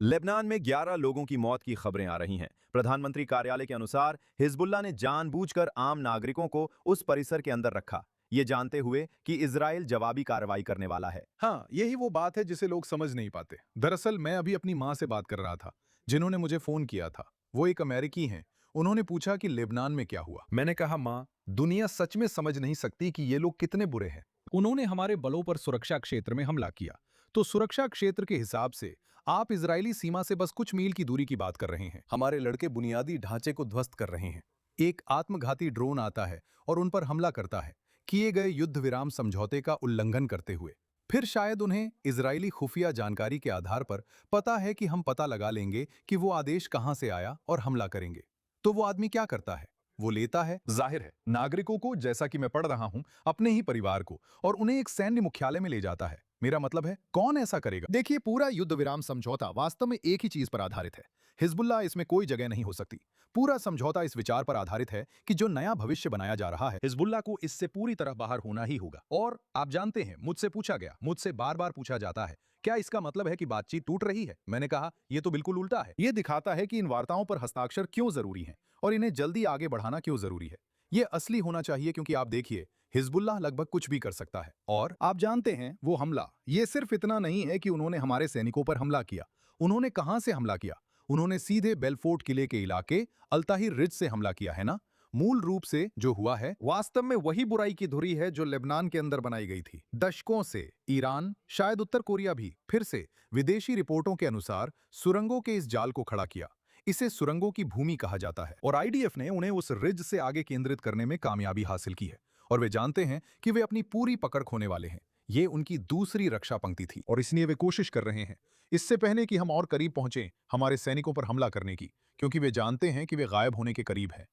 Lebanon में 11 लोगों की मौत की खबरें आ रही हैं। प्रधानमंत्री कार्यालय के अनुसार हिजबुल्लाह ने जानबूझकर आम नागरिकों को उस परिसर के अंदर रखा, ये जानते हुए कि इजराइल जवाबी कार्रवाई करने वाला है। हाँ, यही वो बात है जिसे लोग समझ नहीं पाते। दरअसल मैं अभी अपनी माँ से बात कर रहा था, जिन्होंने मुझे फोन किया था। वो एक अमेरिकी हैं। उन्होंने पूछा कि लेबनान में क्या हुआ। मैंने कहा, माँ, दुनिया सच में समझ नहीं सकती कि ये लोग कितने बुरे हैं। उन्होंने हमारे बलों पर सुरक्षा क्षेत्र में हमला किया। तो सुरक्षा क्षेत्र के हिसाब से आप इजरायली सीमा से बस कुछ मील की दूरी की बात कर रहे हैं। हमारे लड़के बुनियादी ढांचे को ध्वस्त कर रहे हैं। एक आत्मघाती ड्रोन आता है और उन पर हमला करता है, किए गए युद्ध विराम समझौते का उल्लंघन करते हुए। फिर शायद उन्हें इजरायली खुफिया जानकारी के आधार पर पता है कि हम पता लगा लेंगे कि वो आदेश कहां से आया और हमला करेंगे। तो वो आदमी क्या करता है? वो लेता है, जाहिर है, नागरिकों को, जैसा कि मैं पढ़ रहा हूं, अपने ही परिवार को, और उन्हें एक सैन्य मुख्यालय में ले जाता है। मेरा मतलब है, कौन ऐसा करेगा? देखिए, पूरा युद्ध विराम समझौता वास्तव में एक ही चीज पर आधारित है। हिजबुल्लाह इसमें कोई जगह नहीं हो सकती। पूरा समझौता इस विचार पर आधारित है कि जो नया भविष्य बनाया जा रहा है, हिजबुल्लाह को इससे पूरी तरह बाहर होना ही होगा। और आप जानते हैं, मुझसे पूछा गया, मुझसे बार बार पूछा जाता है, क्या इसका मतलब है कि बातचीत टूट रही है? मैंने कहा, यह तो बिल्कुल उल्टा है। यह दिखाता है कि इन वार्ताओं पर हस्ताक्षर क्यों जरूरी हैं और इन्हें जल्दी आगे बढ़ाना क्यों जरूरी है। यह असली होना चाहिए, क्योंकि आप देखिए, हिजबुल्लाह लगभग कुछ भी कर सकता है। और आप जानते हैं, वो हमला, ये सिर्फ इतना नहीं है कि उन्होंने हमारे सैनिकों पर हमला किया। उन्होंने कहां से हमला किया? उन्होंने सीधे बेलफोर्ट किले के इलाके अल्ताहिर रिज से हमला किया है ना। मूल रूप से जो हुआ है, वास्तव में वही बुराई की धुरी है जो लेबनान के अंदर बनाई गई थी दशकों से। ईरान, शायद उत्तर कोरिया भी, फिर से विदेशी रिपोर्टों के अनुसार सुरंगों के इस जाल को खड़ा किया। इसे सुरंगों की भूमि कहा जाता है, और आईडीएफ ने उन्हें उस रिज से आगे केंद्रित करने में कामयाबी हासिल की है। और वे जानते हैं कि वे अपनी पूरी पकड़ खोने वाले हैं। ये उनकी दूसरी रक्षा पंक्ति थी, और इसलिए वे कोशिश कर रहे हैं, इससे पहले कि हम और करीब पहुंचे, हमारे सैनिकों पर हमला करने की, क्योंकि वे जानते हैं कि वे गायब होने के करीब हैं।